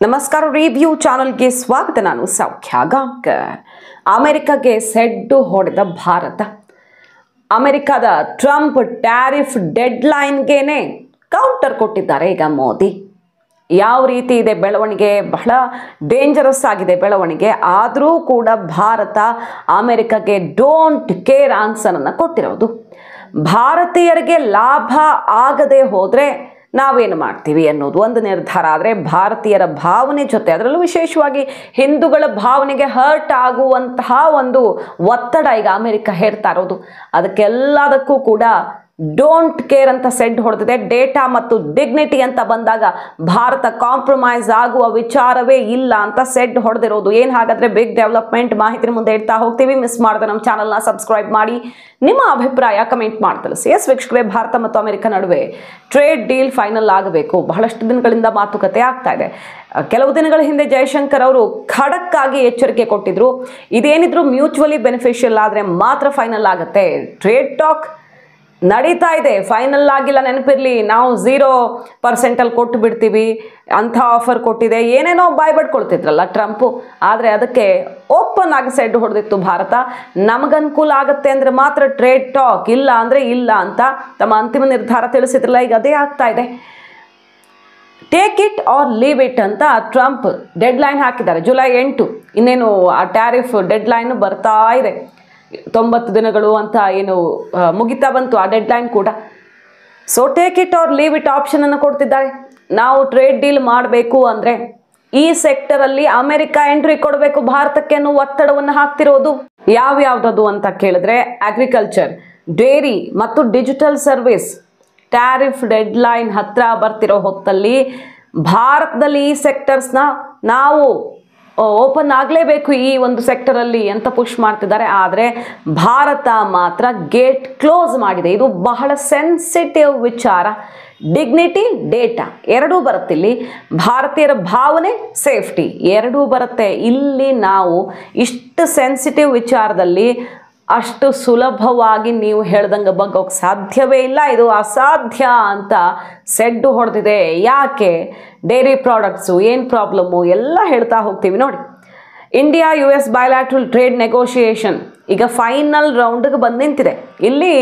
ನಮಸ್ಕಾರ ರಿವ್ಯೂ ಚಾನಲ್ಗೆ ಸ್ವಾಗತ. ನಾನು ಸೌಖ್ಯ ಗಾಂವ್ಕರ್. ಅಮೆರಿಕಗೆ ಸೆಡ್ಡು ಹೊಡೆದ ಭಾರತ. ಅಮೆರಿಕದ ಟ್ರಂಪ್ ಟ್ಯಾರಿಫ್ ಡೆಡ್ಲೈನ್ಗೇನೆ ಕೌಂಟರ್ ಕೊಟ್ಟಿದ್ದಾರೆ ಈಗ ಮೋದಿ. ಯಾವ ರೀತಿ ಇದೆ ಬೆಳವಣಿಗೆ? ಬಹಳ ಡೇಂಜರಸ್ ಆಗಿದೆ ಬೆಳವಣಿಗೆ. ಆದರೂ ಕೂಡ ಭಾರತ ಅಮೆರಿಕಗೆ ಡೋಂಟ್ ಕೇರ್ ಆನ್ಸರನ್ನು ಕೊಟ್ಟಿರೋದು. ಭಾರತೀಯರಿಗೆ ಲಾಭ ಆಗದೆ ಹೋದರೆ ನಾವೇನು ಮಾಡ್ತೀವಿ ಅನ್ನೋದು ಒಂದು ನಿರ್ಧಾರ. ಆದರೆ ಭಾರತೀಯರ ಭಾವನೆ ಜೊತೆ, ಅದರಲ್ಲೂ ವಿಶೇಷವಾಗಿ ಹಿಂದೂಗಳ ಭಾವನೆಗೆ ಹರ್ಟ್ ಆಗುವಂತಹ ಒಂದು ಒತ್ತಡ ಈಗ ಅಮೆರಿಕ ಹೇರ್ತಾ ಇರೋದು. ಅದಕ್ಕೆಲ್ಲದಕ್ಕೂ ಕೂಡ ಡೋಂಟ್ ಕೇರ್ ಅಂತ ಸೆಡ್ ಹೊಡೆದಿದೆ. ಡೇಟಾ ಮತ್ತು ಡಿಗ್ನಿಟಿ ಅಂತ ಬಂದಾಗ ಭಾರತ ಕಾಂಪ್ರಮೈಸ್ ಆಗುವ ವಿಚಾರವೇ ಇಲ್ಲ ಅಂತ ಸೆಡ್ ಹೊಡೆದಿರೋದು. ಏನು ಹಾಗಾದರೆ ಬಿಗ್ ಡೆವಲಪ್ಮೆಂಟ್ ಮಾಹಿತಿ ಮುಂದೆ ಇಡ್ತಾ ಹೋಗ್ತೀವಿ. ಮಿಸ್ ಮಾಡಿದ್ರೆ ನಮ್ಮ ಚಾನಲ್ನ ಸಬ್ಸ್ಕ್ರೈಬ್ ಮಾಡಿ, ನಿಮ್ಮ ಅಭಿಪ್ರಾಯ ಕಮೆಂಟ್ ಮಾಡಿ ತಿಳಿಸಿ. ಎಸ್ ವೀಕ್ಷಕರೇ, ಭಾರತ ಮತ್ತು ಅಮೆರಿಕ ನಡುವೆ ಟ್ರೇಡ್ ಡೀಲ್ ಫೈನಲ್ ಆಗಬೇಕು. ಬಹಳಷ್ಟು ದಿನಗಳಿಂದ ಮಾತುಕತೆ ಆಗ್ತಾ ಇದೆ. ಕೆಲವು ದಿನಗಳ ಹಿಂದೆ ಜಯಶಂಕರ್ ಅವರು ಖಡಕ್ ಆಗಿ ಎಚ್ಚರಿಕೆ ಕೊಟ್ಟಿದ್ರು, ಇದೇನಿದ್ರು ಮ್ಯೂಚುವಲಿ ಬೆನಿಫಿಷಿಯಲ್ ಆದರೆ ಮಾತ್ರ ಫೈನಲ್ ಆಗುತ್ತೆ. ಟ್ರೇಡ್ ಟಾಕ್ ನಡೀತಾ ಇದೆ, ಫೈನಲ್ ಆಗಿಲ್ಲ. ನೆನಪಿರಲಿ, ನಾವು 0% ಕೊಟ್ಟು ಬಿಡ್ತೀವಿ ಅಂಥ ಆಫರ್ ಕೊಟ್ಟಿದೆ, ಏನೇನೋ ಬಾಯ್ ಬಡ್ಕೊಳ್ತಿದ್ರಲ್ಲ ಟ್ರಂಪು. ಆದರೆ ಅದಕ್ಕೆ ಓಪನ್ ಆಗಿ ಸೆಡ್ ಹೊಡೆದಿತ್ತು ಭಾರತ. ನಮಗನುಕೂಲ ಆಗುತ್ತೆ ಅಂದರೆ ಮಾತ್ರ ಟ್ರೇಡ್ ಟಾಕ್, ಇಲ್ಲ ಅಂದರೆ ಇಲ್ಲ ಅಂತ ತಮ್ಮ ಅಂತಿಮ ನಿರ್ಧಾರ ತಿಳಿಸಿದ್ರಲ್ಲ, ಈಗ ಅದೇ ಆಗ್ತಾ ಇದೆ. Take it or leave it ಅಂತ ಟ್ರಂಪ್ ಡೆಡ್ಲೈನ್ ಹಾಕಿದ್ದಾರೆ. ಜುಲೈ 8 ಇನ್ನೇನು ಆ ಟ್ಯಾರಿಫ್ ಡೆಡ್ಲೈನ್ ಬರ್ತಾ ಇದೆ. 90 ದಿನಗಳು ಅಂತ ಏನು ಮುಗಿತಾ ಬಂತು ಆ ಡೆಡ್ಲೈನ್ ಕೂಡ. So take it or leave it ಆಪ್ಷನನ್ನು ಕೊಡ್ತಿದ್ದಾರೆ. ನಾವು ಟ್ರೇಡ್ ಡೀಲ್ ಮಾಡಬೇಕು ಅಂದರೆ ಈ ಸೆಕ್ಟರಲ್ಲಿ ಅಮೆರಿಕ ಎಂಟ್ರಿ ಕೊಡಬೇಕು ಭಾರತಕ್ಕೆ ಅನ್ನೋ ಒತ್ತಡವನ್ನು ಹಾಕ್ತಿರೋದು. ಯಾವ್ಯಾವ್ದದು ಅಂತ ಕೇಳಿದ್ರೆ ಅಗ್ರಿಕಲ್ಚರ್, ಡೇರಿ ಮತ್ತು ಡಿಜಿಟಲ್ ಸರ್ವಿಸ್. ಟ್ಯಾರಿಫ್ ಡೆಡ್ಲೈನ್ ಹತ್ರ ಬರ್ತಿರೋ ಹೊತ್ತಲ್ಲಿ ಭಾರತದಲ್ಲಿ ಈ ಸೆಕ್ಟರ್ಸ್ನ ನಾವು ಓಪನ್ ಆಗಲೇಬೇಕು ಈ ಒಂದು ಸೆಕ್ಟರಲ್ಲಿ ಅಂತ ಪುಷ್ ಮಾಡ್ತಿದ್ದಾರೆ. ಆದರೆ ಭಾರತ ಮಾತ್ರ ಗೇಟ್ ಕ್ಲೋಸ್ ಮಾಡಿದೆ. ಇದು ಬಹಳ ಸೆನ್ಸಿಟಿವ್ ವಿಚಾರ. ಡಿಗ್ನಿಟಿ, ಡೇಟಾ ಎರಡೂ ಬರುತ್ತೆ ಇಲ್ಲಿ. ಭಾರತೀಯರ ಭಾವನೆ, ಸೇಫ್ಟಿ ಎರಡೂ ಬರುತ್ತೆ ಇಲ್ಲಿ. ನಾವು ಇಷ್ಟು ಸೆನ್ಸಿಟಿವ್ ವಿಚಾರದಲ್ಲಿ ಅಷ್ಟು ಸುಲಭವಾಗಿ ನೀವು ಹೇಳ್ದಂಗೆ ಬಗ್ಗೋಕ್ಕೆ ಸಾಧ್ಯವೇ ಇಲ್ಲ. ಇದು ಅಸಾಧ್ಯ ಅಂತ ಸೆಡ್ಡು ಹೊಡೆದಿದೆ. ಯಾಕೆ? ಡೈರಿ ಪ್ರಾಡಕ್ಟ್ಸು ಏನು ಪ್ರಾಬ್ಲಮ್ಮು ಎಲ್ಲ ಹೇಳ್ತಾ ಹೋಗ್ತೀವಿ ನೋಡಿ. ಇಂಡಿಯಾ US ಬಯಲ್ಯಾಟ್ರಲ್ ಟ್ರೇಡ್ ನೆಗೋಷಿಯೇಷನ್ ಈಗ ಫೈನಲ್ ರೌಂಡ್ಗೆ ಬಂದು ನಿಂತಿದೆ. ಇಲ್ಲಿ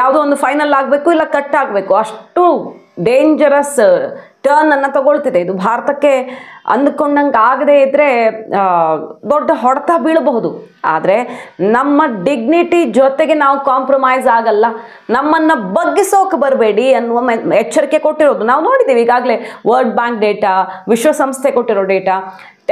ಯಾವುದೋ ಒಂದು ಫೈನಲ್ ಆಗಬೇಕು, ಇಲ್ಲ ಕಟ್ ಆಗಬೇಕು. ಅಷ್ಟು ಡೇಂಜರಸ್ ಟರ್ನನ್ನು ತಗೊಳ್ತಿದೆ ಇದು. ಭಾರತಕ್ಕೆ ಅಂದುಕೊಂಡಂಗೆ ಆಗದೇ ಇದ್ದರೆ ದೊಡ್ಡ ಹೊಡೆತ ಬೀಳಬಹುದು. ಆದರೆ ನಮ್ಮ ಡಿಗ್ನಿಟಿ ಜೊತೆಗೆ ನಾವು ಕಾಂಪ್ರಮೈಸ್ ಆಗಲ್ಲ, ನಮ್ಮನ್ನು ಬಗ್ಗಿಸೋಕೆ ಬರಬೇಡಿ ಅನ್ನುವ ಎಚ್ಚರಿಕೆ ಕೊಟ್ಟಿರೋದು ನಾವು ನೋಡಿದ್ದೀವಿ ಈಗಾಗಲೇ. ವರ್ಲ್ಡ್ ಬ್ಯಾಂಕ್ ಡೇಟಾ, ವಿಶ್ವಸಂಸ್ಥೆ ಕೊಟ್ಟಿರೋ ಡೇಟಾ.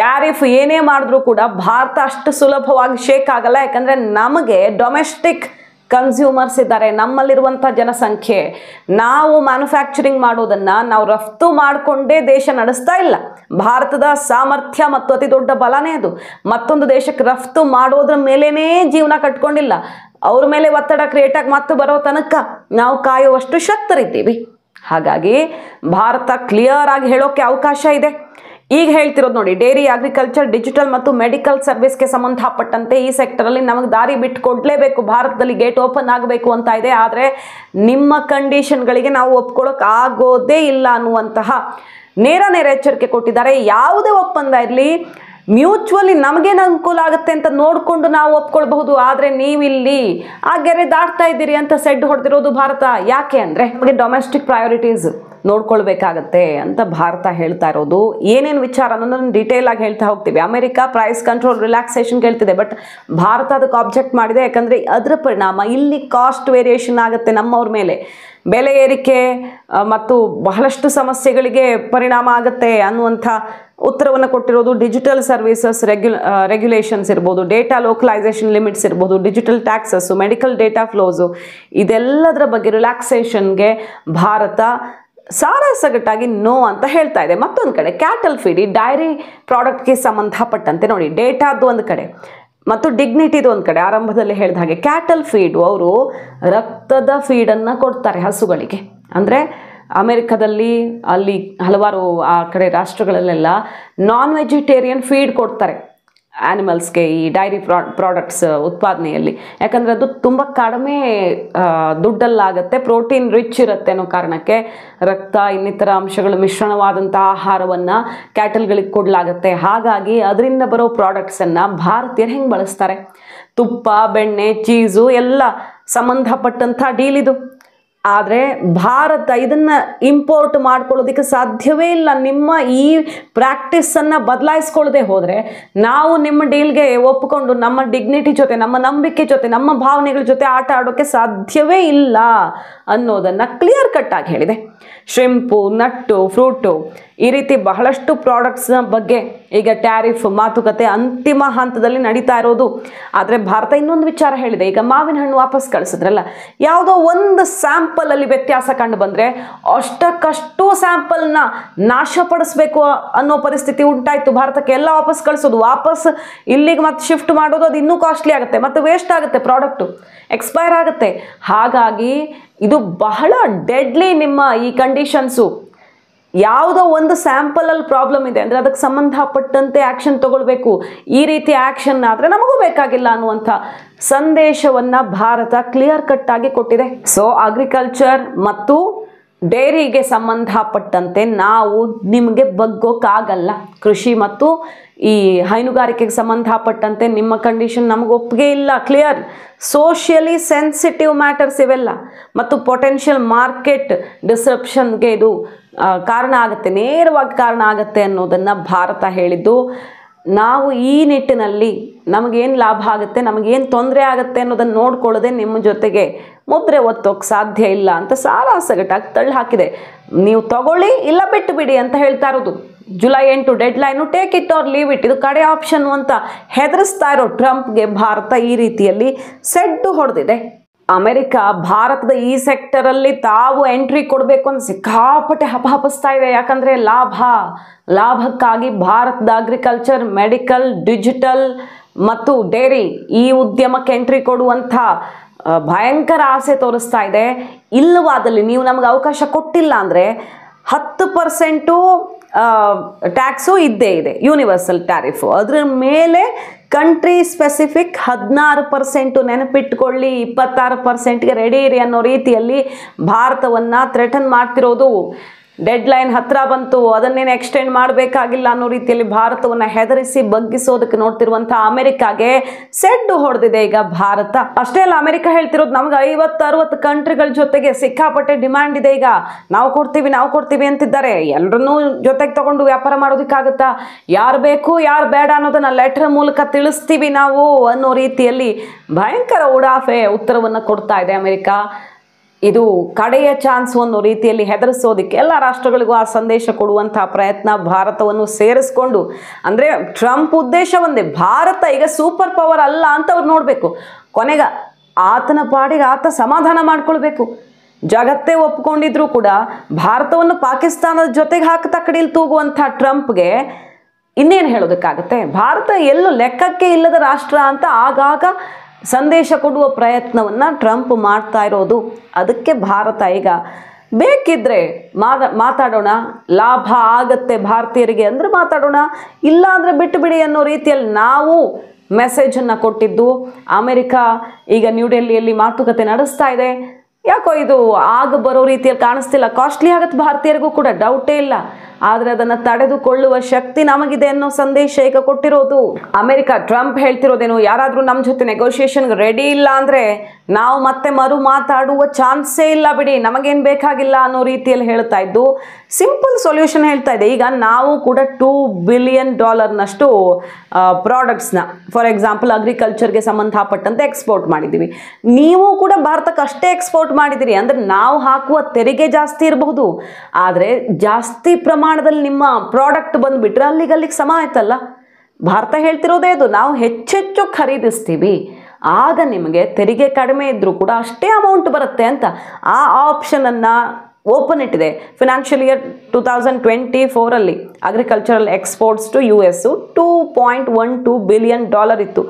ಟ್ಯಾರಿಫ್ ಏನೇ ಮಾಡಿದ್ರೂ ಕೂಡ ಭಾರತ ಅಷ್ಟು ಸುಲಭವಾಗಿ ಶೇಕ್ ಆಗಲ್ಲ. ಯಾಕಂದರೆ ನಮಗೆ ಡೊಮೆಸ್ಟಿಕ್ ಕನ್ಸ್ಯೂಮರ್ಸ್ ಇದ್ದಾರೆ, ನಮ್ಮಲ್ಲಿರುವಂಥ ಜನಸಂಖ್ಯೆ. ನಾವು ಮ್ಯಾನುಫ್ಯಾಕ್ಚರಿಂಗ್ ಮಾಡೋದನ್ನು ನಾವು ರಫ್ತು ಮಾಡಿಕೊಂಡೇ ದೇಶ ನಡೆಸ್ತಾ ಇಲ್ಲ. ಭಾರತದ ಸಾಮರ್ಥ್ಯ ಮತ್ತು ಅತಿ ದೊಡ್ಡ ಬಲನೇ ಅದು. ಮತ್ತೊಂದು ದೇಶಕ್ಕೆ ರಫ್ತು ಮಾಡೋದ್ರ ಮೇಲೇ ಜೀವನ ಕಟ್ಕೊಂಡಿಲ್ಲ. ಅವ್ರ ಮೇಲೆ ಒತ್ತಡ ಕ್ರಿಯೇಟ್ ಆಗಿ ಮತ್ತೆ ಬರೋ ತನಕ ನಾವು ಕಾಯುವಷ್ಟು ಶಕ್ತರಿದ್ದೀವಿ. ಹಾಗಾಗಿ ಭಾರತ ಕ್ಲಿಯರ್ ಆಗಿ ಹೇಳೋಕ್ಕೆ ಅವಕಾಶ ಇದೆ. ಈಗ ಹೇಳ್ತಿರೋದು ನೋಡಿ, ಡೇರಿ, ಅಗ್ರಿಕಲ್ಚರ್, ಡಿಜಿಟಲ್ ಮತ್ತು ಮೆಡಿಕಲ್ ಸರ್ವಿಸ್ಗೆ ಸಂಬಂಧಪಟ್ಟಂತೆ ಈ ಸೆಕ್ಟರಲ್ಲಿ ನಮಗೆ ದಾರಿ ಬಿಟ್ಟು ಕೊಡಲೇಬೇಕು, ಭಾರತದಲ್ಲಿ ಗೇಟ್ ಓಪನ್ ಆಗಬೇಕು ಅಂತ ಇದೆ. ಆದರೆ ನಿಮ್ಮ ಕಂಡೀಷನ್ಗಳಿಗೆ ನಾವು ಒಪ್ಕೊಳ್ಳೋಕೆ ಆಗೋದೇ ಇಲ್ಲ ಅನ್ನುವಂತಹ ನೇರ ಎಚ್ಚರಿಕೆ ಕೊಟ್ಟಿದ್ದಾರೆ. ಯಾವುದೇ ಒಪ್ಪಂದ ಇರಲಿ, ಮ್ಯೂಚುವಲಿ ನಮಗೇನು ಅನುಕೂಲ ಆಗುತ್ತೆ ಅಂತ ನೋಡಿಕೊಂಡು ನಾವು ಒಪ್ಕೊಳ್ಬಹುದು. ಆದರೆ ನೀವಿಲ್ಲಿ ಆ ಗೆರೆ ದಾಟ್ತಾ ಇದ್ದೀರಿ ಅಂತ ಸೆಡ್ ಹೊಡೆದಿರೋದು ಭಾರತ. ಯಾಕೆ ಅಂದರೆ ನಮಗೆ ಡೊಮೆಸ್ಟಿಕ್ ಪ್ರಯಾರಿಟೀಸ್ ನೋಡ್ಕೊಳ್ಬೇಕಾಗತ್ತೆ ಅಂತ ಭಾರತ ಹೇಳ್ತಾ ಇರೋದು. ಏನೇನು ವಿಚಾರ ಅನ್ನೋದನ್ನು ಡೀಟೇಲ್ ಆಗಿ ಹೇಳ್ತಾ ಹೋಗ್ತೀವಿ. ಅಮೆರಿಕ ಪ್ರೈಸ್ ಕಂಟ್ರೋಲ್ ರಿಲ್ಯಾಕ್ಸೇಷನ್ ಹೇಳ್ತಿದೆ, ಬಟ್ ಭಾರತ ಅದಕ್ಕೆ ಆಬ್ಜೆಕ್ಟ್ ಮಾಡಿದೆ. ಯಾಕಂದರೆ ಅದರ ಪರಿಣಾಮ ಇಲ್ಲಿ ಕಾಸ್ಟ್ ವೇರಿಯೇಷನ್ ಆಗುತ್ತೆ ನಮ್ಮವ್ರ ಮೇಲೆ. ಬೆಲೆ ಏರಿಕೆ ಮತ್ತು ಬಹಳಷ್ಟು ಸಮಸ್ಯೆಗಳಿಗೆ ಪರಿಣಾಮ ಆಗುತ್ತೆ ಅನ್ನುವಂಥ ಉತ್ತರವನ್ನು ಕೊಟ್ಟಿರೋದು. ಡಿಜಿಟಲ್ ಸರ್ವಿಸಸ್ ರೆಗ್ಯುಲೇಷನ್ಸ್ ಇರ್ಬೋದು, ಡೇಟಾ ಲೋಕಲೈಸೇಷನ್ ಲಿಮಿಟ್ಸ್ ಇರ್ಬೋದು, ಡಿಜಿಟಲ್ ಟ್ಯಾಕ್ಸಸ್ಸು, ಮೆಡಿಕಲ್ ಡೇಟಾ ಫ್ಲೋಸು, ಇದೆಲ್ಲದರ ಬಗ್ಗೆ ರಿಲ್ಯಾಕ್ಸೇಷನ್ಗೆ ಭಾರತ ಸಾರಾಸಗಟ್ಟಾಗಿ ನೋ ಅಂತ ಹೇಳ್ತಾ ಇದೆ. ಮತ್ತೊಂದು ಕಡೆ ಕ್ಯಾಟಲ್ ಫೀಡ್, ಈ ಡೈರಿ ಪ್ರಾಡಕ್ಟ್ಗೆ ಸಂಬಂಧಪಟ್ಟಂತೆ ನೋಡಿ, ಡೇಟಾದ್ದು ಒಂದು ಕಡೆ ಮತ್ತು ಡಿಗ್ನಿಟಿದು ಒಂದು ಕಡೆ. ಆರಂಭದಲ್ಲಿ ಹೇಳಿದ ಹಾಗೆ ಕ್ಯಾಟಲ್ ಫೀಡು ಅವರು ರಕ್ತದ ಫೀಡನ್ನು ಕೊಡ್ತಾರೆ ಹಸುಗಳಿಗೆ. ಅಂದರೆ ಅಮೆರಿಕದಲ್ಲಿ ಅಲ್ಲಿ ಹಲವಾರು ಆ ಕಡೆ ರಾಷ್ಟ್ರಗಳಲ್ಲೆಲ್ಲ ನಾನ್ ವೆಜಿಟೇರಿಯನ್ ಫೀಡ್ ಕೊಡ್ತಾರೆ. ಆ್ಯನಿಮಲ್ಸ್ಗೆ ಈ ಡೈರಿ ಪ್ರಾಡಕ್ಟ್ಸ್ ಉತ್ಪಾದನೆಯಲ್ಲಿ. ಯಾಕಂದರೆ ಅದು ತುಂಬ ಕಡಿಮೆ ದುಡ್ಡಲ್ಲಾಗುತ್ತೆ, ಪ್ರೋಟೀನ್ ರಿಚ್ ಇರುತ್ತೆ ಅನ್ನೋ ಕಾರಣಕ್ಕೆ ರಕ್ತ ಇನ್ನಿತರ ಅಂಶಗಳು ಮಿಶ್ರಣವಾದಂಥ ಆಹಾರವನ್ನು ಕ್ಯಾಟಲ್ಗಳಿಗೆ ಕೊಡಲಾಗುತ್ತೆ. ಹಾಗಾಗಿ ಅದರಿಂದ ಬರೋ ಪ್ರಾಡಕ್ಟ್ಸನ್ನು ಭಾರತೀಯರು ಹೆಂಗೆ ಬಳಸ್ತಾರೆ? ತುಪ್ಪ, ಬೆಣ್ಣೆ, ಚೀಸು ಎಲ್ಲ ಸಂಬಂಧಪಟ್ಟಂಥ ಡೀಲ್ ಇದು. ಆದರೆ ಭಾರತ ಇದನ್ನು ಇಂಪೋರ್ಟ್ ಮಾಡ್ಕೊಳ್ಳೋದಕ್ಕೆ ಸಾಧ್ಯವೇ ಇಲ್ಲ. ನಿಮ್ಮ ಈ ಪ್ರಾಕ್ಟೀಸನ್ನು ಬದಲಾಯಿಸ್ಕೊಳ್ಳದೆ ಹೋದರೆ ನಾವು ನಿಮ್ಮ ಡೀಲ್ಗೆ ಒಪ್ಪಿಕೊಂಡು ನಮ್ಮ ಡಿಗ್ನಿಟಿ ಜೊತೆ, ನಮ್ಮ ನಂಬಿಕೆ ಜೊತೆ, ನಮ್ಮ ಭಾವನೆಗಳ ಜೊತೆ ಆಟ ಆಡೋಕ್ಕೆ ಸಾಧ್ಯವೇ ಇಲ್ಲ ಅನ್ನೋದನ್ನು ಕ್ಲಿಯರ್ ಕಟ್ಟಾಗಿ ಹೇಳಿದೆ. ಶ್ರಿಂಪು, ನಟ್ಟು, ಫ್ರೂಟು ಈ ರೀತಿ ಬಹಳಷ್ಟು ಪ್ರಾಡಕ್ಟ್ಸ್ನ ಬಗ್ಗೆ ಈಗ ಟ್ಯಾರಿಫ್ ಮಾತುಕತೆ ಅಂತಿಮ ಹಂತದಲ್ಲಿ ನಡೀತಾ ಇರೋದು. ಆದರೆ ಭಾರತ ಇನ್ನೊಂದು ವಿಚಾರ ಹೇಳಿದೆ. ಈಗ ಮಾವಿನ ಹಣ್ಣು ವಾಪಸ್ ಕಳಿಸಿದ್ರಲ್ಲ, ಯಾವುದೋ ಒಂದು ಸ್ಯಾಂಪಲಲ್ಲಿ ವ್ಯತ್ಯಾಸ ಕಂಡು ಬಂದರೆ ಅಷ್ಟಕ್ಕಷ್ಟು ಸ್ಯಾಂಪಲ್ನ ನಾಶಪಡಿಸ್ಬೇಕು ಅನ್ನೋ ಪರಿಸ್ಥಿತಿ ಉಂಟಾಯಿತು ಭಾರತಕ್ಕೆ. ಎಲ್ಲ ವಾಪಸ್ ಕಳಿಸೋದು, ವಾಪಸ್ ಇಲ್ಲಿಗೆ ಮತ್ತೆ ಶಿಫ್ಟ್ ಮಾಡೋದು, ಅದು ಇನ್ನೂ ಕಾಸ್ಟ್ಲಿ ಆಗುತ್ತೆ, ಮತ್ತು ವೇಸ್ಟ್ ಆಗುತ್ತೆ, ಪ್ರಾಡಕ್ಟು ಎಕ್ಸ್ಪೈರ್ ಆಗುತ್ತೆ. ಹಾಗಾಗಿ ಇದು ಬಹಳ ಡೆಡ್ಲಿ. ನಿಮ್ಮ ಈ ಕಂಡೀಷನ್ಸು ಯಾವುದೋ ಒಂದು ಸ್ಯಾಂಪಲಲ್ಲಿ ಪ್ರಾಬ್ಲಮ್ ಇದೆ ಅಂದರೆ ಅದಕ್ಕೆ ಸಂಬಂಧಪಟ್ಟಂತೆ ಆ್ಯಕ್ಷನ್ ತಗೊಳ್ಬೇಕು. ಈ ರೀತಿ ಆ್ಯಕ್ಷನ್ ಆದರೆ ನಮಗೂ ಬೇಕಾಗಿಲ್ಲ ಅನ್ನುವಂಥ ಸಂದೇಶವನ್ನು ಭಾರತ ಕ್ಲಿಯರ್ ಕಟ್ಟಾಗಿ ಕೊಟ್ಟಿದೆ. ಸೊ ಅಗ್ರಿಕಲ್ಚರ್ ಮತ್ತು ಡೈರಿಗೆ ಸಂಬಂಧಪಟ್ಟಂತೆ ನಾವು ನಿಮಗೆ ಬಗ್ಗೋಕ್ಕಾಗಲ್ಲ. ಕೃಷಿ ಮತ್ತು ಈ ಹೈನುಗಾರಿಕೆಗೆ ಸಂಬಂಧಪಟ್ಟಂತೆ ನಿಮ್ಮ ಕಂಡೀಷನ್ ನಮಗೆ ಒಪ್ಪಿಗೆ ಇಲ್ಲ. ಕ್ಲಿಯರ್. ಸೋಷಿಯಲಿ ಸೆನ್ಸಿಟಿವ್ ಮ್ಯಾಟರ್ಸ್ ಇವೆಲ್ಲ, ಮತ್ತು ಪೊಟೆನ್ಷಿಯಲ್ ಮಾರ್ಕೆಟ್ ಡಿಸಪ್ಷನ್ಗೆ ಇದು ಕಾರಣ ಆಗುತ್ತೆ, ನೇರವಾಗಿ ಕಾರಣ ಆಗುತ್ತೆ ಅನ್ನೋದನ್ನು ಭಾರತ ಹೇಳಿದ್ದು. ನಾವು ಈ ನಿಟ್ಟಿನಲ್ಲಿ ನಮಗೇನು ಲಾಭ ಆಗುತ್ತೆ, ನಮಗೇನು ತೊಂದರೆ ಆಗುತ್ತೆ ಅನ್ನೋದನ್ನು ನೋಡ್ಕೊಳ್ಳದೆ ನಿಮ್ಮ ಜೊತೆಗೆ ಮುದ್ರೆ ಒತ್ತೋಕ್ಕೆ ಸಾಧ್ಯ ಇಲ್ಲ ಅಂತ ಸಾರಾಸಗಟಾಗಿ ತಳ್ಳಿ ಹಾಕಿದೆ. ನೀವು ತಗೊಳ್ಳಿ, ಇಲ್ಲ ಬಿಟ್ಟು ಬಿಡಿ ಅಂತ ಹೇಳ್ತಾ ಇರೋದು. July 8 deadline, take it or leave it, ಇದು ಕಡೆ ಆಪ್ಷನ್ ಅಂತ ಹೆದರಿಸ್ತಾ ಇರೋ ಟ್ರಂಪ್ಗೆ ಭಾರತ ಈ ರೀತಿಯಲ್ಲಿ ಸೆಡ್ಡು ಹೊಡೆದಿದೆ. ಅಮೆರಿಕ ಭಾರತದ ಈ ಸೆಕ್ಟರಲ್ಲಿ ತಾವು ಎಂಟ್ರಿ ಕೊಡಬೇಕು ಅಂತ ಸಿಕ್ಕಾಪಟ್ಟೆ ಹಪಹಪಿಸ್ತಾ ಇದೆ. ಯಾಕಂದರೆ ಲಾಭಕ್ಕಾಗಿ ಭಾರತದ ಅಗ್ರಿಕಲ್ಚರ್, ಮೆಡಿಕಲ್, ಡಿಜಿಟಲ್ ಮತ್ತು ಡೈರಿ ಈ ಉದ್ಯಮಕ್ಕೆ ಎಂಟ್ರಿ ಕೊಡುವಂಥ ಭಯಂಕರ ಆಸೆ ತೋರಿಸ್ತಾ ಇದೆ. ಇಲ್ಲವಾದಲ್ಲಿ, ನೀವು ನಮಗೆ ಅವಕಾಶ ಕೊಟ್ಟಿಲ್ಲ ಅಂದರೆ 10% ಟ್ಯಾಕ್ಸು ಇದ್ದೇ ಇದೆ, ಯೂನಿವರ್ಸಲ್ ಟ್ಯಾರಿಫು. ಅದರ ಮೇಲೆ ಕಂಟ್ರಿ ಸ್ಪೆಸಿಫಿಕ್ 16%, ನೆನಪಿಟ್ಕೊಳ್ಳಿ, 26%ಗೆ ರೆಡಿ ಇರಿ ಅನ್ನೋ ರೀತಿಯಲ್ಲಿ ಭಾರತವನ್ನು ಥ್ರೆಟನ್ ಮಾಡ್ತಿರೋದು. ಡೆಡ್ಲೈನ್ ಹತ್ತಿರ ಬಂತು, ಅದನ್ನೇನು ಎಕ್ಸ್ಟೆಂಡ್ ಮಾಡಬೇಕಾಗಿಲ್ಲ ಅನ್ನೋ ರೀತಿಯಲ್ಲಿ ಭಾರತವನ್ನು ಹೆದರಿಸಿ ಬಗ್ಗಿಸೋದಕ್ಕೆ ನೋಡ್ತಿರುವಂಥ ಅಮೆರಿಕಾಗೆ ಸೆಡ್ಡು ಹೊಡೆದಿದೆ ಈಗ ಭಾರತ. ಅಷ್ಟೇ ಅಲ್ಲ, ಅಮೆರಿಕ ಹೇಳ್ತಿರೋದು ನಮ್ಗೆ 50-60 ಕಂಟ್ರಿಗಳ ಜೊತೆಗೆ ಸಿಕ್ಕಾಪಟ್ಟೆ ಡಿಮ್ಯಾಂಡ್ ಇದೆ. ಈಗ ನಾವು ಕೊಡ್ತೀವಿ ಅಂತಿದ್ದಾರೆ. ಎಲ್ಲರನ್ನೂ ಜೊತೆಗೆ ತಗೊಂಡು ವ್ಯಾಪಾರ ಮಾಡೋದಕ್ಕಾಗುತ್ತಾ? ಯಾರು ಬೇಕು ಯಾರು ಬೇಡ ಅನ್ನೋದನ್ನ ಲೆಟರ್ ಮೂಲಕ ತಿಳಿಸ್ತೀವಿ ನಾವು ಅನ್ನೋ ರೀತಿಯಲ್ಲಿ ಭಯಂಕರ ಉಡಾಫೆ ಉತ್ತರವನ್ನು ಕೊಡ್ತಾ ಇದೆ ಅಮೆರಿಕ. ಇದು ಕಡೆಯ ಚಾನ್ಸ್ ಅನ್ನೋ ರೀತಿಯಲ್ಲಿ ಹೆದರಿಸೋದಕ್ಕೆ ಎಲ್ಲ ರಾಷ್ಟ್ರಗಳಿಗೂ ಆ ಸಂದೇಶ ಕೊಡುವಂಥ ಪ್ರಯತ್ನ ಭಾರತವನ್ನು ಸೇರಿಸ್ಕೊಂಡು. ಅಂದರೆ ಟ್ರಂಪ್ ಉದ್ದೇಶ ಒಂದೇ, ಭಾರತ ಈಗ ಸೂಪರ್ ಪವರ್ ಅಲ್ಲ ಅಂತ ಅವ್ರು ನೋಡಬೇಕು. ಕೊನೆಗೆ ಆತನ ಪಾಡಿಗೆ ಆತ ಸಮಾಧಾನ ಮಾಡ್ಕೊಳ್ಬೇಕು. ಜಗತ್ತೇ ಒಪ್ಕೊಂಡಿದ್ರು ಕೂಡ ಭಾರತವನ್ನು ಪಾಕಿಸ್ತಾನದ ಜೊತೆಗೆ ಹಾಕ್ತಾ ಕಡೀಲಿ ತೂಗುವಂಥ ಟ್ರಂಪ್ಗೆ ಇನ್ನೇನು ಹೇಳೋದಕ್ಕಾಗುತ್ತೆ? ಭಾರತ ಎಲ್ಲೂ ಲೆಕ್ಕಕ್ಕೆ ಇಲ್ಲದ ರಾಷ್ಟ್ರ ಅಂತ ಆಗಾಗ ಸಂದೇಶ ಕೊಡುವ ಪ್ರಯತ್ನವನ್ನು ಟ್ರಂಪ್ ಮಾಡ್ತಾ ಇರೋದು. ಅದಕ್ಕೆ ಭಾರತ ಈಗ ಬೇಕಿದ್ದರೆ ಮಾತಾಡೋಣ, ಲಾಭ ಆಗತ್ತೆ ಭಾರತೀಯರಿಗೆ ಅಂದರೆ ಮಾತಾಡೋಣ, ಇಲ್ಲ ಅಂದರೆ ಬಿಟ್ಟು ಬಿಡಿ ಅನ್ನೋ ರೀತಿಯಲ್ಲಿ ನಾವು ಮೆಸೇಜನ್ನು ಕೊಟ್ಟಿದ್ದು. ಅಮೆರಿಕ ಈಗ ನ್ಯೂ ಡೆಲ್ಲಿಯಲ್ಲಿ ಮಾತುಕತೆ ನಡೆಸ್ತಾ ಇದೆ. ಯಾಕೋ ಇದು ಆಗ ಬರೋ ರೀತಿಯಲ್ಲಿ ಕಾಣಿಸ್ತಿಲ್ಲ. ಕಾಸ್ಟ್ಲಿ ಆಗುತ್ತೆ ಭಾರತೀಯರಿಗೂ ಕೂಡ, ಡೌಟೇ ಇಲ್ಲ. ಆದರೆ ಅದನ್ನು ತಡೆದುಕೊಳ್ಳುವ ಶಕ್ತಿ ನಮಗಿದೆ ಅನ್ನೋ ಸಂದೇಶ ಈಗ ಕೊಟ್ಟಿರೋದು ಅಮೆರಿಕ. ಟ್ರಂಪ್ ಹೇಳ್ತಿರೋದೇನು, ಯಾರಾದರೂ ನಮ್ಮ ಜೊತೆ ನೆಗೋಷಿಯೇಷನ್ಗೆ ರೆಡಿ ಇಲ್ಲ ಅಂದರೆ ನಾವು ಮತ್ತೆ ಮರು ಮಾತಾಡುವ ಚಾನ್ಸೇ ಇಲ್ಲ ಬಿಡಿ, ನಮಗೇನು ಬೇಕಾಗಿಲ್ಲ ಅನ್ನೋ ರೀತಿಯಲ್ಲಿ ಹೇಳ್ತಾ ಇದ್ದು. ಸಿಂಪಲ್ ಸೊಲ್ಯೂಷನ್ ಹೇಳ್ತಾ ಇದೆ. ಈಗ ನಾವು ಕೂಡ $2 ಬಿಲಿಯನ್ ಪ್ರಾಡಕ್ಟ್ಸ್ನ, ಫಾರ್ ಎಕ್ಸಾಂಪಲ್ ಅಗ್ರಿಕಲ್ಚರ್ಗೆ ಸಂಬಂಧಪಟ್ಟಂತೆ ಎಕ್ಸ್ಪೋರ್ಟ್ ಮಾಡಿದ್ದೀವಿ. ನೀವು ಕೂಡ ಭಾರತಕ್ಕೆ ಅಷ್ಟೇ ಎಕ್ಸ್ಪೋರ್ಟ್ ಮಾಡಿದ್ದೀರಿ. ಅಂದರೆ ನಾವು ಹಾಕುವ ತೆರಿಗೆ ಜಾಸ್ತಿ ಇರಬಹುದು, ಆದರೆ ಜಾಸ್ತಿ ಪ್ರಮಾಣದಲ್ಲಿ ನಿಮ್ಮ ಪ್ರಾಡಕ್ಟ್ ಬಂದುಬಿಟ್ರೆ ಅಲ್ಲಿಗೆ ಸಮ ಆಯ್ತಲ್ಲ. ಭಾರತ ಹೇಳ್ತಿರೋದೇ ಇದು, ನಾವು ಹೆಚ್ಚೆಚ್ಚು ಖರೀದಿಸ್ತೀವಿ, ಆಗ ನಿಮಗೆ ತೆರಿಗೆ ಕಡಿಮೆ ಇದ್ದರೂ ಕೂಡ ಅಷ್ಟೇ ಅಮೌಂಟ್ ಬರುತ್ತೆ ಅಂತ ಆ ಆಪ್ಷನನ್ನು ಓಪನ್ ಇಟ್ಟಿದೆ. Financial year 2024 agricultural exports to US $2.12 billion ಇತ್ತು.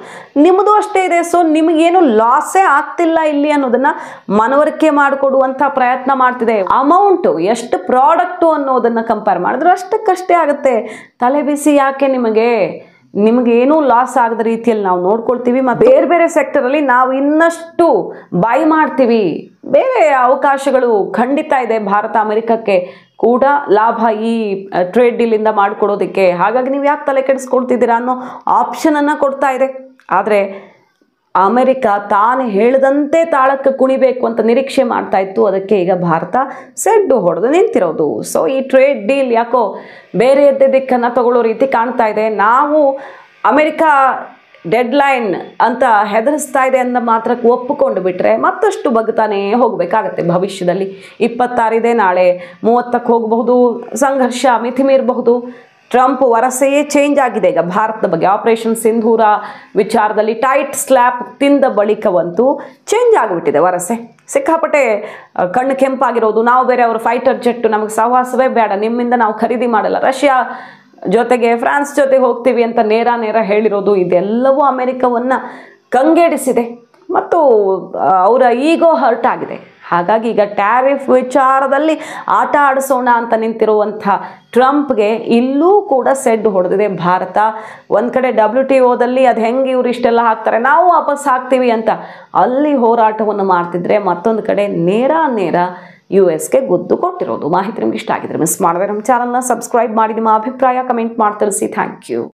ನಿಮ್ಮದು ಅಷ್ಟೇ ಇದೆ. ಸೊ ನಿಮಗೇನು ಲಾಸೇ ಆಗ್ತಿಲ್ಲ ಇಲ್ಲಿ ಅನ್ನೋದನ್ನು ಮನವರಿಕೆ ಮಾಡಿಕೊಡುವಂಥ ಪ್ರಯತ್ನ ಮಾಡ್ತಿದೆ. ಅಮೌಂಟು ಎಷ್ಟು ಪ್ರಾಡಕ್ಟು ಅನ್ನೋದನ್ನು ಕಂಪೇರ್ ಮಾಡಿದ್ರೆ ಅಷ್ಟಕ್ಕಷ್ಟೇ ಆಗುತ್ತೆ. ತಲೆ ಬಿಸಿ ಯಾಕೆ ನಿಮಗೆ? ನಿಮಗೇನೂ ಲಾಸ್ ಆಗದ ರೀತಿಯಲ್ಲಿ ನಾವು ನೋಡ್ಕೊಳ್ತೀವಿ ಮತ್ತು ಬೇರೆ ಬೇರೆ ಸೆಕ್ಟರಲ್ಲಿ ನಾವು ಇನ್ನಷ್ಟು ಬೈ ಮಾಡ್ತೀವಿ. ಬೇರೆ ಅವಕಾಶಗಳು ಖಂಡಿತ ಇದೆ ಭಾರತ ಅಮೆರಿಕಕ್ಕೆ ಕೂಡ ಲಾಭ ಈ ಟ್ರೇಡ್ ಡೀಲಿಂದ ಮಾಡಿಕೊಡೋದಕ್ಕೆ. ಹಾಗಾಗಿ ನೀವು ಯಾಕೆ ತಲೆ ಕೆಡಿಸ್ಕೊಳ್ತಿದ್ದೀರಾ ಅನ್ನೋ ಆಪ್ಷನನ್ನು ಕೊಡ್ತಾ ಇದೆ. ಆದರೆ ಅಮೆರಿಕ ತಾನು ಹೇಳಿದಂತೆ ತಾಳಕ್ಕೆ ಕುಣಿಬೇಕು ಅಂತ ನಿರೀಕ್ಷೆ ಮಾಡ್ತಾ ಇತ್ತು. ಅದಕ್ಕೆ ಈಗ ಭಾರತ ಸೆಡ್ಡು ಹೊಡೆದು ನಿಂತಿರೋದು. ಸೊ ಈ ಟ್ರೇಡ್ ಡೀಲ್ ಯಾಕೋ ಬೇರೆಯದ್ದೇ ದಿಕ್ಕನ್ನು ತಗೊಳ್ಳೋ ರೀತಿ ಕಾಣ್ತಾ ಇದೆ. ನಾವು ಅಮೆರಿಕ ಡೆಡ್ಲೈನ್ ಅಂತ ಹೆದರಿಸ್ತಾ ಇದೆ ಅಂದ ಮಾತ್ರಕ್ಕೆ ಒಪ್ಪಿಕೊಂಡು ಬಿಟ್ಟರೆ ಮತ್ತಷ್ಟು ಬಗ್ತಾನೇ ಹೋಗಬೇಕಾಗತ್ತೆ. ಭವಿಷ್ಯದಲ್ಲಿ 26 ಇದೆ, ನಾಳೆ 30ಕ್ಕೆ ಹೋಗಬಹುದು. ಸಂಘರ್ಷ ಮಿತಿ ಮೀರಬಹುದು. ಟ್ರಂಪ್ ವರಸೆಯೇ ಚೇಂಜ್ ಆಗಿದೆ ಈಗ ಭಾರತದ ಬಗ್ಗೆ. ಆಪರೇಷನ್ ಸಿಂಧೂರ ವಿಚಾರದಲ್ಲಿ ಟೈಟ್ ಸ್ಲ್ಯಾಪ್ ತಿಂದ ಬಳಿಕವಂತೂ ಚೇಂಜ್ ಆಗಿಬಿಟ್ಟಿದೆ ವರಸೆ. ಸಿಕ್ಕಾಪಟ್ಟೆ ಕಣ್ಣು ಕೆಂಪಾಗಿರೋದು. ನಾವು ಬೇರೆ ಅವರು ಫೈಟರ್ ಜೆಟ್, ನಮಗೆ ಸಹವಾಸವೇ ಬೇಡ, ನಿಮ್ಮಿಂದ ನಾವು ಖರೀದಿ ಮಾಡಲ್ಲ, ರಷ್ಯಾ ಜೊತೆಗೆ ಫ್ರಾನ್ಸ್ ಜೊತೆಗೆ ಹೋಗ್ತೀವಿ ಅಂತ ನೇರ ಹೇಳಿರೋದು. ಇದೆಲ್ಲವೂ ಅಮೆರಿಕವನ್ನು ಕಂಗೆಡಿಸಿದೆ ಮತ್ತು ಅವರ ಈಗೋ ಹರ್ಟ್ ಆಗಿದೆ. ಹಾಗಾಗಿ ಈಗ ಟ್ಯಾರಿಫ್ ವಿಚಾರದಲ್ಲಿ ಆಟ ಆಡಿಸೋಣ ಅಂತ ನಿಂತಿರುವಂಥ ಟ್ರಂಪ್ಗೆ ಇಲ್ಲೂ ಕೂಡ ಸೆಡ್ ಹೊಡೆದಿದೆ ಭಾರತ. ಒಂದು ಕಡೆ WTOದಲ್ಲಿ ಅದು ಹೆಂಗೆ ಇವರು ಇಷ್ಟೆಲ್ಲ ಹಾಕ್ತಾರೆ, ನಾವು ವಾಪಸ್ ಹಾಕ್ತೀವಿ ಅಂತ ಅಲ್ಲಿ ಹೋರಾಟವನ್ನು ಮಾಡ್ತಿದ್ರೆ, ಮತ್ತೊಂದು ಕಡೆ ನೇರ US-ಗೆ ಗುದ್ದು ಕೊಟ್ಟಿರೋದು. ಮಾಹಿತಿ ನಿಮ್ಗೆ ಇಷ್ಟ ಆಗಿದ್ರೆ ಮಿಸ್ ಮಾಡಿದ್ರೆ ನಮ್ಮ ಚಾನಲ್ನ ಸಬ್ಸ್ಕ್ರೈಬ್ ಮಾಡಿ, ನಿಮ್ಮ ಅಭಿಪ್ರಾಯ ಕಮೆಂಟ್ ಮಾಡಿ ತಿಳಿಸಿ. Thank you.